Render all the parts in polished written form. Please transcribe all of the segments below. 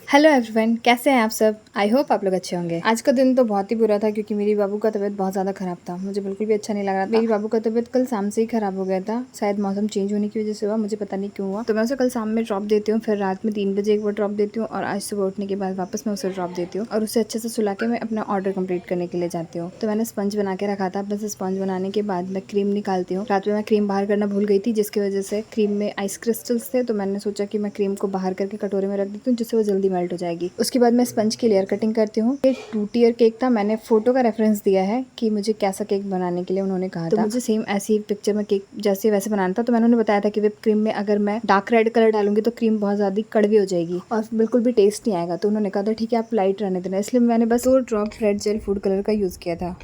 Hello everyone, कैसे हैं आप सब। आई होप आप लोग अच्छे होंगे। आज का दिन तो बहुत ही बुरा था क्योंकि मेरी बाबू का तबीयत बहुत ज़्यादा खराब था। मुझे बिल्कुल भी अच्छा नहीं लग रहा था। मेरी बाबू का तबीयत कल शाम से ही खराब हो गया था। शायद मौसम चेंज होने की वजह से हुआ, मुझे पता नहीं क्यों हुआ। तो मैं उसे कल शाम में ड्रॉप देती हूँ, फिर रात में 3 बजे एक बार ड्रॉप देती हूँ और आज सुबह उठने के बाद वापस मैं उसे ड्रॉप देती हूँ और उसे अच्छे से सुला के मैं अपना ऑर्डर कंप्लीट करने के लिए जाती हूँ। तो मैंने स्पंज बना के रखा था। बस स्पंज बनाने के बाद मैं क्रीम निकालती हूँ। रात में मैं क्रीम बाहर करना भूल गई थी, जिसकी वजह से क्रीम में आइस क्रिस्टल्स थे। तो मैंने सोचा कि मैं क्रीम को बाहर करके कटोरे में रख देती हूँ, जिससे वो जल्दी मेल्ट हो जाएगी। उसके बाद मैं स्पंज की लेयर कटिंग करती हूँ। ये 2 टियर केक था। मैंने फोटो का रेफरेंस दिया है कि मुझे कैसा केक बनाने के लिए उन्होंने कहा था। तो मुझे सेम ऐसी पिक्चर में केक जैसे वैसे बनाना था। तो मैंने उन्हें बताया था कि व्हिप क्रीम में अगर मैं डार्क रेड कलर डालूंगी तो क्रीम बहुत ज़्यादा कड़वी हो जाएगी और बिल्कुल भी टेस्ट नहीं आएगा। तो उन्होंने कहा था ठीक है, आप लाइट रहने देना। इसलिए मैंने बस 2 drop red gel food colour का यूज़ किया था।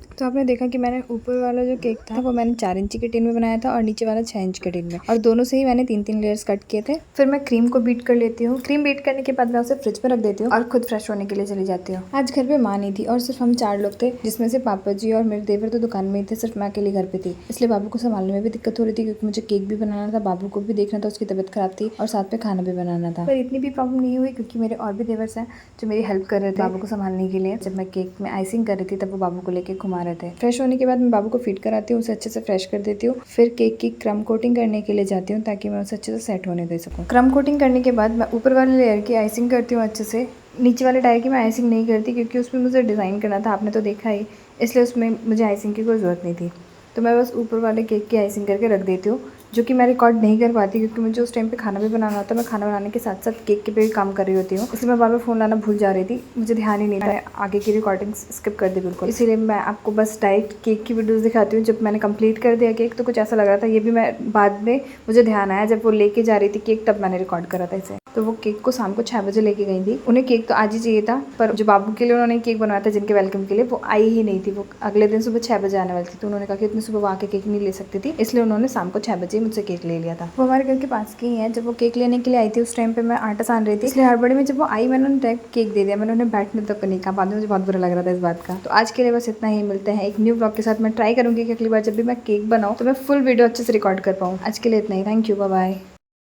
तो आपने देखा कि मैंने ऊपर वाला जो केक था वो मैंने 4 इंची के टिन में बनाया था और नीचे वाला 6 इंच के टिन में, और दोनों से ही मैंने 3-3 लेयर्स कट किए थे। फिर मैं क्रीम को बीट कर लेती हूँ। क्रीम बीट करने के बाद मैं उसे फ्रिज में रख देती हूँ और खुद फ्रेश होने के लिए चली जाती हूँ। आज घर पे माँ नहीं थी और सिर्फ हम 4 लोग थे, जिसमें से पापा जी और मेरे देवर तो दुकान में ही थे। सिर्फ मैं अकेली घर पे थी, इसलिए बाबू को संभालने में भी दिक्कत हो रही थी क्योंकि मुझे केक भी बनाना था, बाबू को भी देखना था, उसकी तबीयत खराब थी और साथ में खाना भी बनाना था। पर इतनी भी प्रॉब्लम नहीं हुई क्योंकि मेरे और भी देवर्स हैं जो मेरी हेल्प कर रहे थे बाबू को संभालने के लिए। जब मैं केक में आइसिंग कर रही थी तब वो बाबू को लेके घुमा रहे थे। फ्रेश होने के बाद मैं बाबू को फीड कराती हूँ, उसे अच्छे से फ्रेश कर देती हूँ। फिर केक की क्रम कोटिंग करने के लिए जाती हूँ ताकि मैं उसे अच्छे से सेट होने दे सकूँ। क्रम कोटिंग करने के बाद मैं ऊपर वाले लेयर की आइसिंग करती हूँ अच्छे से। नीचे वाले टायर की मैं आइसिंग नहीं करती क्योंकि उसमें मुझे डिज़ाइन करना था, आपने तो देखा ही, इसलिए उसमें मुझे आइसिंग की कोई ज़रूरत नहीं थी। तो मैं बस ऊपर वाले केक की आइसिंग करके रख देती हूँ, जो कि मैं रिकॉर्ड नहीं कर पाती क्योंकि मुझे उस टाइम पे खाना भी बनाना होता है। मैं खाना बनाने के साथ साथ केक के पे भी काम कर रही होती हूँ, इसलिए मैं बार बार फ़ोन लाना भूल जा रही थी। मुझे ध्यान ही नहीं था, आगे की रिकॉर्डिंग स्किप कर दी बिल्कुल। इसीलिए मैं आपको बस डायरेक्ट केक की वीडियोज़ दिखाती हूँ। जब मैंने कंप्लीट कर दिया केक तो कुछ ऐसा लग रहा था, ये भी मैं बाद में मुझे ध्यान आया जब वो लेके जा रही थी केक, तब मैंने रिकॉर्ड करा था इसे। तो वो केक को शाम को 6 बजे लेके गई थी। उन्हें केक तो आज ही चाहिए था, पर जो बाबू के लिए उन्होंने केक बनवाया था जिनके वेलकम के लिए, वो आई ही नहीं थी। वो अगले दिन सुबह 6 बजे आने वाली थी। तो उन्होंने कहा कि इतनी सुबह वो आके केक नहीं ले सकती थी, इसलिए उन्होंने शाम को 6 बजे मुझसे केक ले लिया था। वो हमारे घर के पास की ही है। जब वो केक लेने के लिए आई थी उस टाइम पे मैं आटा सान रही थी, इसलिए हड़बड़ी में जब वो आई मैंने उन्हें डायरेक्ट केक दे दिया। मैंने उन्हें बैठने तक नहीं कहा, बाद में मुझे बहुत बुरा लग रहा था इस बात का। तो आज के लिए बस इतना ही। मिलते हैं एक न्यू ब्लॉग के साथ। मैं ट्राई करूंगी कि अगली बार जब भी मैं केक बनाऊँ तो मैं फुल वीडियो अच्छे से रिकॉर्ड कर पाऊँ। आज के लिए इतना ही। Thank you, bye bye.